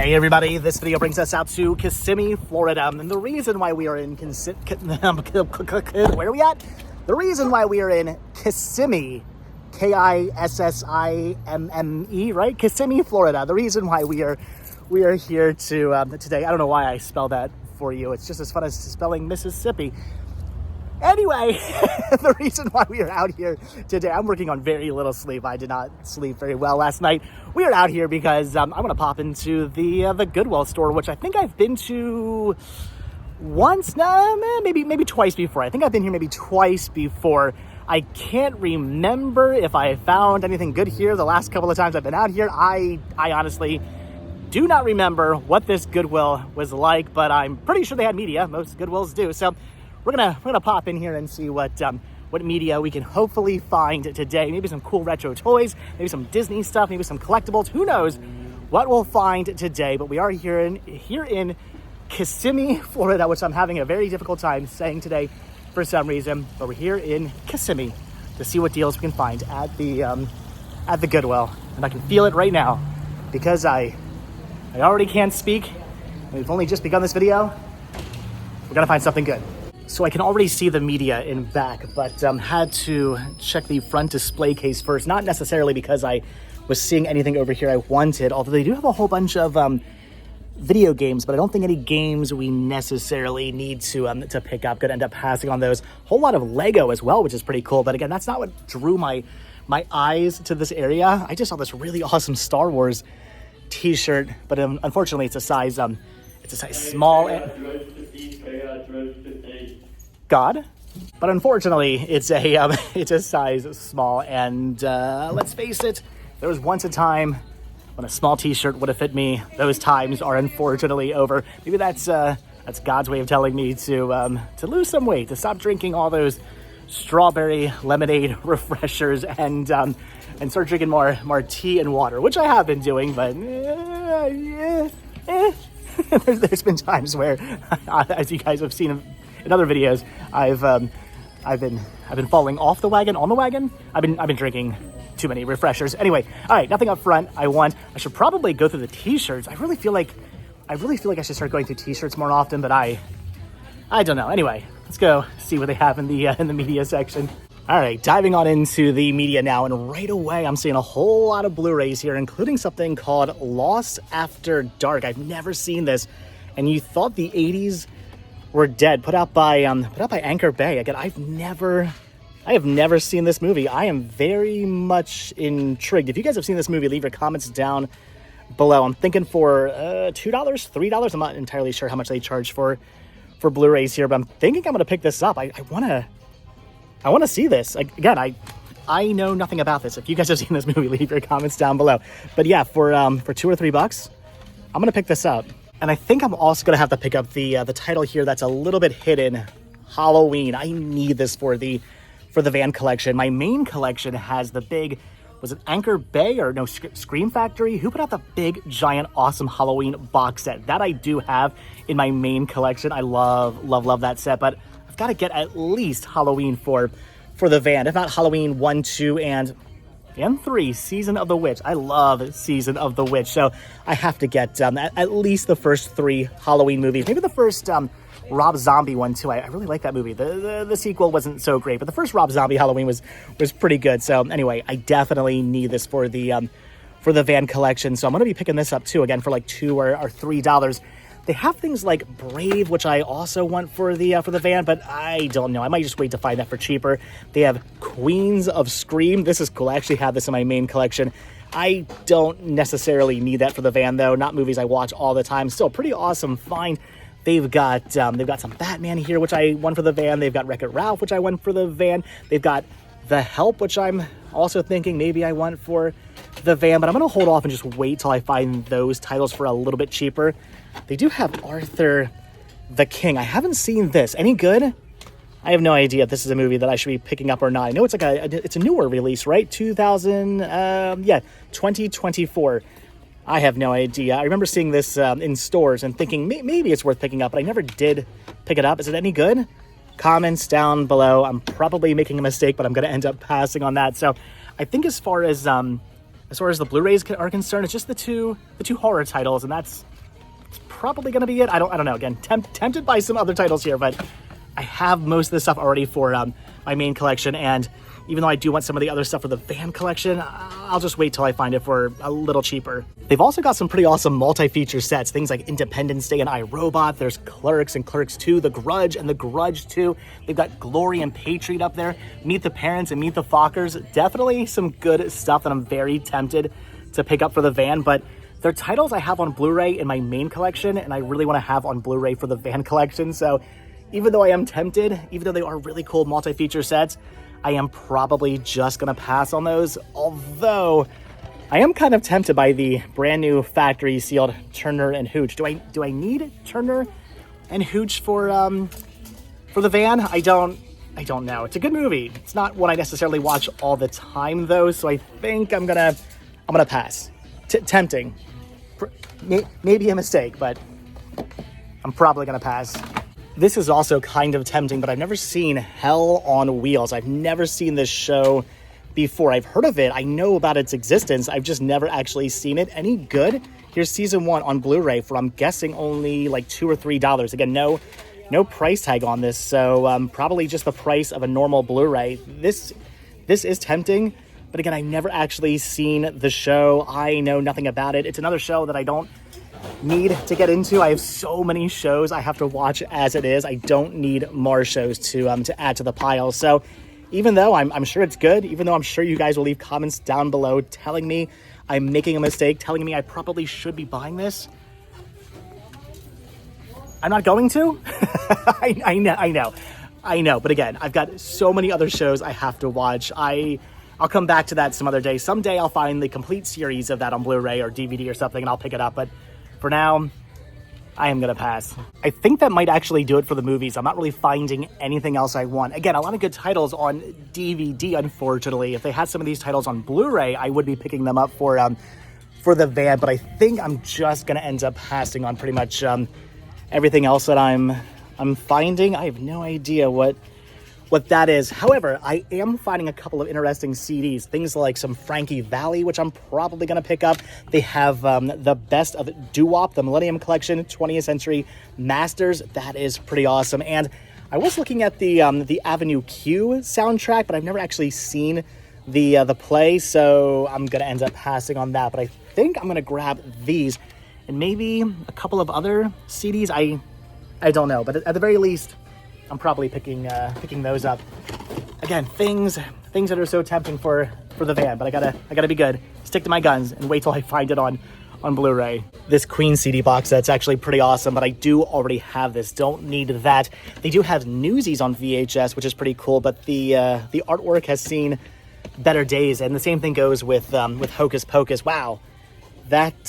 Hey everybody, this video brings us out to Kissimmee, Florida. And the reason why we are in where are we at? The reason why we are in Kissimmee, Kissimme, right? Kissimmee, Florida. The reason why we are here to today, I don't know why I spell that for you. It's just as fun as spelling Mississippi. Anyway, the reason why we are out here today, I'm working on very little sleep. I did not sleep very well last night. We are out here because I'm going to pop into the Goodwill store, which I think I've been to once, maybe twice before. I think I've been here maybe twice before. I can't remember if I found anything good here the last couple of times I've been out here. I honestly do not remember what this Goodwill was like, but I'm pretty sure they had media. Most Goodwills do. So we're gonna pop in here and see what media we can hopefully find today. Maybe some cool retro toys, maybe some Disney stuff, maybe some collectibles. Who knows what we'll find today? But we are here in Kissimmee, Florida, which I'm having a very difficult time saying today for some reason. But we're here in Kissimmee to see what deals we can find at the Goodwill, and I can feel it right now because I already can't speak. We've only just begun this video. We're gonna find something good. So I can already see the media in back, but had to check the front display case first. Not necessarily because I was seeing anything over here I wanted, although they do have a whole bunch of video games, but I don't think any games we necessarily need to pick up. Gonna end up passing on those. Whole lot of Lego as well, which is pretty cool. But again, that's not what drew my eyes to this area. I just saw this really awesome Star Wars t-shirt, but unfortunately it's a size small. God, but unfortunately it's a size small, and let's face it, there was once a time when a small t-shirt would have fit me. Those times are unfortunately over. Maybe that's God's way of telling me to lose some weight, to stop drinking all those strawberry lemonade refreshers and start drinking more tea and water, which I have been doing, but there's been times where, as you guys have seen in other videos, I've been falling off the wagon, on the wagon. I've been drinking too many refreshers. Anyway, all right, nothing up front. I should probably go through the t-shirts. I really feel like I should start going through t-shirts more often, but I don't know. Anyway, let's go see what they have in the media section. All right, diving on into the media now, and right away I'm seeing a whole lot of Blu-rays here, including something called Lost After Dark. I've never seen this, and you thought the 80s were dead. Put out by Anchor Bay. Again, I have never seen this movie. I am very much intrigued. If you guys have seen this movie, leave your comments down below. I'm thinking for $2, $3. I'm not entirely sure how much they charge for Blu-rays here, but I'm thinking I'm gonna pick this up. I wanna see this. Again, I know nothing about this. If you guys have seen this movie, leave your comments down below. But yeah, for $2 or $3, I'm gonna pick this up. And I think I'm also gonna have to pick up the title here that's a little bit hidden, Halloween. I need this for the van collection. My main collection has the big, was it Anchor Bay or no, Scream Factory? Who put out the big, giant, awesome Halloween box set? That I do have in my main collection. I love that set, but I've got to get at least Halloween for the van. If not Halloween 1, 2, and 3, Season of the Witch. I love Season of the Witch, so I have to get at least the first 3 Halloween movies. Maybe the first Rob Zombie one too. I really like that movie. The sequel wasn't so great, but the first Rob Zombie Halloween was pretty good. So anyway, I definitely need this for the van collection. So I'm gonna be picking this up too, again for like $2 or $3. They have things like Brave, which I also want for the van, but I don't know. I might just wait to find that for cheaper. They have Queens of Scream. This is cool. I actually have this in my main collection. I don't necessarily need that for the van though. Not movies I watch all the time. Still pretty awesome find. They've got some Batman here, which I want for the van. They've got Wreck-It Ralph, which I want for the van. They've got The Help, which I'm also thinking maybe I want for the van, but I'm gonna hold off and just wait till I find those titles for a little bit cheaper. They do have Arthur the King. I haven't seen this. Any good? I have no idea if this is a movie that I should be picking up or not. I know it's it's a newer release, right? 2024. I have no idea. I remember seeing this in stores and thinking maybe it's worth picking up, but I never did pick it up. Is it any good? Comments down below. I'm probably making a mistake, but I'm going to end up passing on that. So I think as far as the Blu-rays are concerned, it's just the two horror titles, and that's probably going to be it. I don't know. Again, tempted by some other titles here, but I have most of this stuff already for my main collection, and even though I do want some of the other stuff for the van collection, I'll just wait till I find it for a little cheaper. They've also got some pretty awesome multi-feature sets, things like Independence Day and iRobot. There's Clerks and Clerks 2, The Grudge and The Grudge 2. They've got Glory and Patriot up there, Meet the Parents and Meet the Fockers. Definitely some good stuff that I'm very tempted to pick up for the van, but they're titles I have on Blu-ray in my main collection, and I really want to have on Blu-ray for the van collection. So even though I am tempted, even though they are really cool multi-feature sets, I am probably just going to pass on those, although I am kind of tempted by the brand new factory sealed Turner and Hooch. Do I need Turner and Hooch for the van? I don't know. It's a good movie. It's not one I necessarily watch all the time though, so I think I'm gonna pass. Tempting. Maybe a mistake, but I'm probably gonna pass. This is also kind of tempting, but I've never seen Hell on Wheels. I've never seen this show before. I've heard of it. I know about its existence. I've just never actually seen it. Any good? Here's season 1 on Blu-ray for, I'm guessing, only like $2 or $3. Again, no price tag on this, so probably just the price of a normal Blu-ray. This is tempting, but again, I've never actually seen the show. I know nothing about it. It's another show that I don't need to get into. I have so many shows I have to watch as it is. I don't need more shows to add to the pile. So even though I'm sure it's good, even though I'm sure you guys will leave comments down below telling me I'm making a mistake, telling me I probably should be buying this, I'm not going to. I know. But again, I've got so many other shows I have to watch. I'll come back to that some other day. Someday I'll find the complete series of that on Blu-ray or DVD or something, and I'll pick it up. But for now, I am going to pass. I think that might actually do it for the movies. I'm not really finding anything else I want. Again, a lot of good titles on DVD, unfortunately. If they had some of these titles on Blu-ray, I would be picking them up for the van. But I think I'm just going to end up passing on pretty much everything else that I'm finding. I have no idea what that is. However, I am finding a couple of interesting CDs, things like some Frankie Valli, which I'm probably going to pick up. They have the Best of Doo-Wop, the Millennium Collection, 20th Century Masters. That is pretty awesome. And I was looking at the Avenue Q soundtrack, but I've never actually seen the play, so I'm going to end up passing on that. But I think I'm going to grab these and maybe a couple of other CDs. I don't know, but at the very least, I'm probably picking those up. Again, things that are so tempting for the van, but I gotta be good. Stick to my guns and wait till I find it on Blu-ray. This Queen CD box set's actually pretty awesome, but I do already have this. Don't need that. They do have Newsies on VHS, which is pretty cool, but the artwork has seen better days, and the same thing goes with Hocus Pocus. Wow, that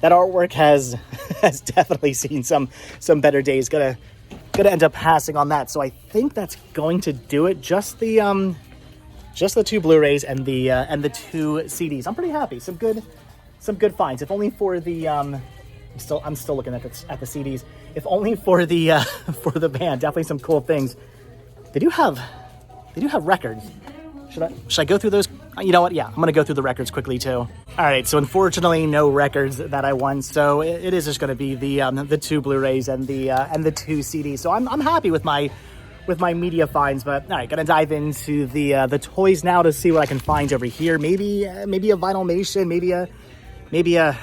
artwork has definitely seen some better days. Gonna end up passing on that. So I think that's going to do it. Just the 2 Blu-rays and the 2 CDs. I'm pretty happy. Some good finds. If only for the I'm still looking at the CDs. If only for the van. Definitely some cool things. They do have records. Should I go through those? You know what? Yeah, I'm going to go through the records quickly too. All right, so unfortunately no records that I want. So it is just going to be the 2 Blu-rays and the 2 CDs. So I'm happy with my media finds, but all right, going to dive into the toys now to see what I can find over here. Maybe a Vinylmation, maybe a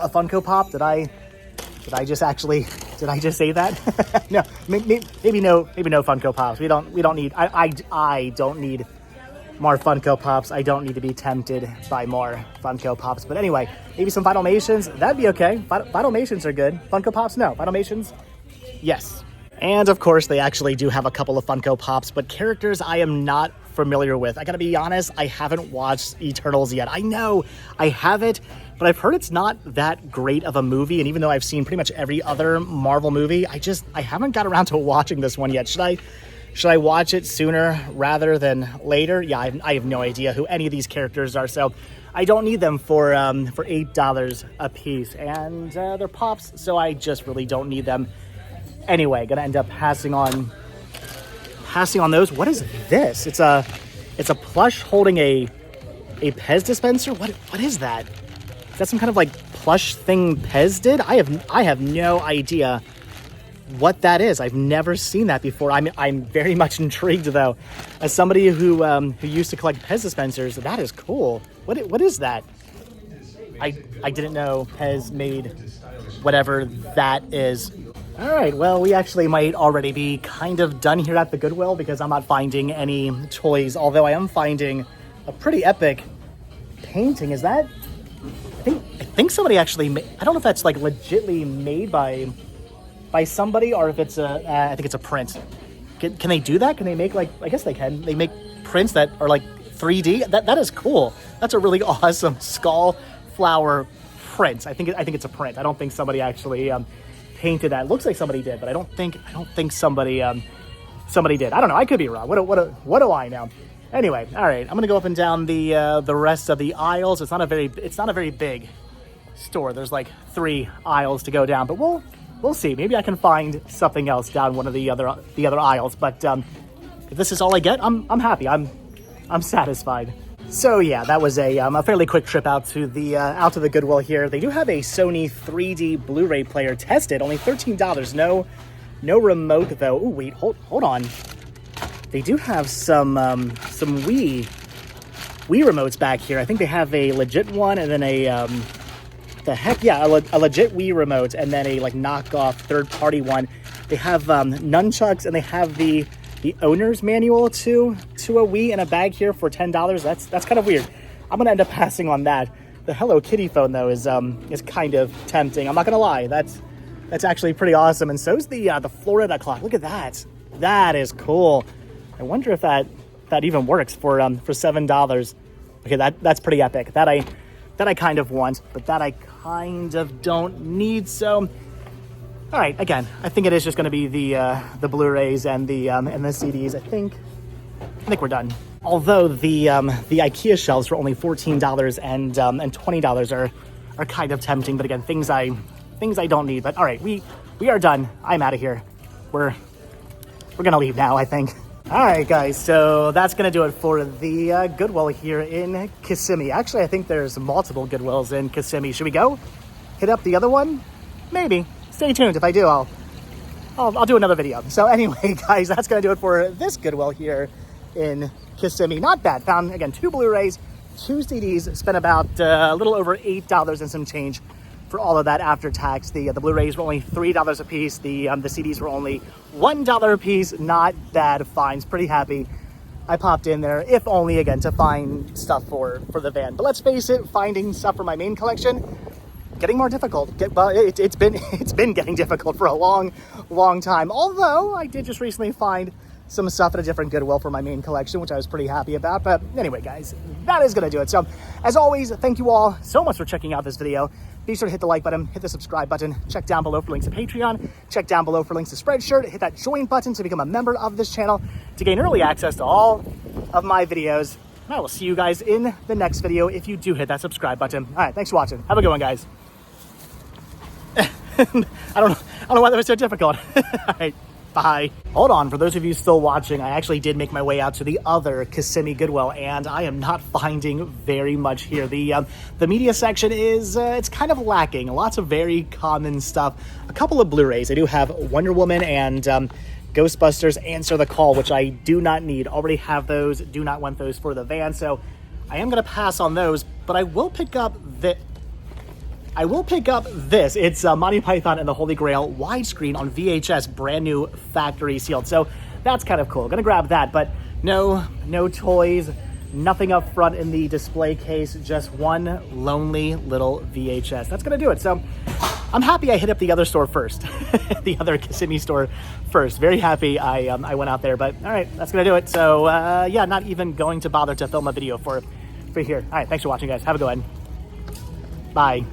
Funko Pop. Did I just say that? No, maybe no Funko Pops. We don't need. I don't need more Funko Pops. I don't need to be tempted by more Funko Pops. But anyway, maybe some Vinylmations. That'd be okay. Vinylmations are good. Funko Pops, no. Vinylmations, yes. And of course, they actually do have a couple of Funko Pops, but characters I am not familiar with. I gotta be honest, I haven't watched Eternals yet. I know I have it, but I've heard it's not that great of a movie. And even though I've seen pretty much every other Marvel movie, I haven't got around to watching this one yet. Should I watch it sooner rather than later? Yeah, I have no idea who any of these characters are, so I don't need them for $8 a piece. And they're Pops, so I just really don't need them. Anyway, gonna end up passing on those. What is this? It's a plush holding a Pez dispenser. What is that? Is that some kind of like plush thing Pez did. I have no idea what that is. I've never seen that before. I'm very much intrigued though. As somebody who used to collect Pez dispensers, that is cool. What is that? I didn't know Pez made whatever that is. All right, well, we actually might already be kind of done here at the Goodwill because I'm not finding any toys, although I am finding a pretty epic painting. Is that? I think somebody actually made, I don't know if that's like legitly made by somebody or if it's I think it's a print. Can they do that? Can they make like, I guess they can. They make prints that are like 3D. That is cool. That's a really awesome skull flower print. I think it's a print. I don't think somebody actually painted that. It looks like somebody did, but I don't think somebody did. I don't know. I could be wrong. What do I know? Anyway, all right. I'm gonna go up and down the rest of the aisles. It's not a very big store. There's like 3 aisles to go down, but we'll see. Maybe I can find something else down one of the other aisles. But if this is all I get, I'm happy. I'm satisfied. So yeah, that was a fairly quick trip out to the Goodwill here. They do have a Sony 3D Blu-ray player tested, only $13. No remote though. Oh wait, hold on. They do have some Wii remotes back here. I think they have a legit one and then a a legit Wii remote and then a like knockoff third-party one. They have nunchucks and they have the owner's manual to a Wii in a bag here for $10. That's kind of weird. I'm gonna end up passing on that. The Hello Kitty phone though is kind of tempting. I'm not gonna lie. That's actually pretty awesome. And so's the Florida clock. Look at that. That is cool. I wonder if that even works for $7. Okay, that's pretty epic. That I kind of want, but that I kind of don't need. So, all right. Again, I think it is just going to be the Blu-rays and the CDs. I think we're done. Although the IKEA shelves for only $14 and $20 are kind of tempting. But again, things I don't need. But all right, we are done. I'm out of here. We're gonna leave now, I think. All right, guys, so that's going to do it for the Goodwill here in Kissimmee. Actually, I think there's multiple Goodwills in Kissimmee. Should we go hit up the other one? Maybe. Stay tuned. If I do, I'll do another video. So anyway, guys, that's going to do it for this Goodwill here in Kissimmee. Not bad. Found, again, 2 Blu-rays, 2 CDs. Spent about a little over $8 and some change for all of that after tax. The Blu-rays were only $3 a piece. The CDs were only $1 a piece. Not bad finds. Pretty happy I popped in there, if only again to find stuff for the van. But let's face it, finding stuff for my main collection getting more difficult. It's been getting difficult for a long time. Although I did just recently find some stuff at a different Goodwill for my main collection, which I was pretty happy about. But anyway, guys, that is going to do it. So as always, thank you all so much for checking out this video. Be sure to hit the like button, hit the subscribe button, check down below for links to Patreon, check down below for links to Spreadshirt, hit that join button to become a member of this channel to gain early access to all of my videos. And I will see you guys in the next video if you do hit that subscribe button. All right, thanks for watching. Have a good one, guys. I don't know why that was so difficult. All right. Bye. Hold on, for those of you still watching, I actually did make my way out to the other Kissimmee Goodwill, and I am not finding very much here. The media section is, it's kind of lacking. Lots of very common stuff. A couple of Blu-rays. I do have Wonder Woman and Ghostbusters Answer the Call, which I do not need. Already have those. Do not want those for the van, so I am going to pass on those, but I will pick up this. It's Monty Python and the Holy Grail widescreen on VHS, brand new factory sealed. So that's kind of cool. Gonna grab that, but no toys, nothing up front in the display case, just one lonely little VHS. That's gonna do it. So I'm happy I hit up the other store first, the other Kissimmee store first. Very happy I went out there, but all right, that's gonna do it. So yeah, not even going to bother to film a video for here. All right, thanks for watching, guys. Have a good one. Bye.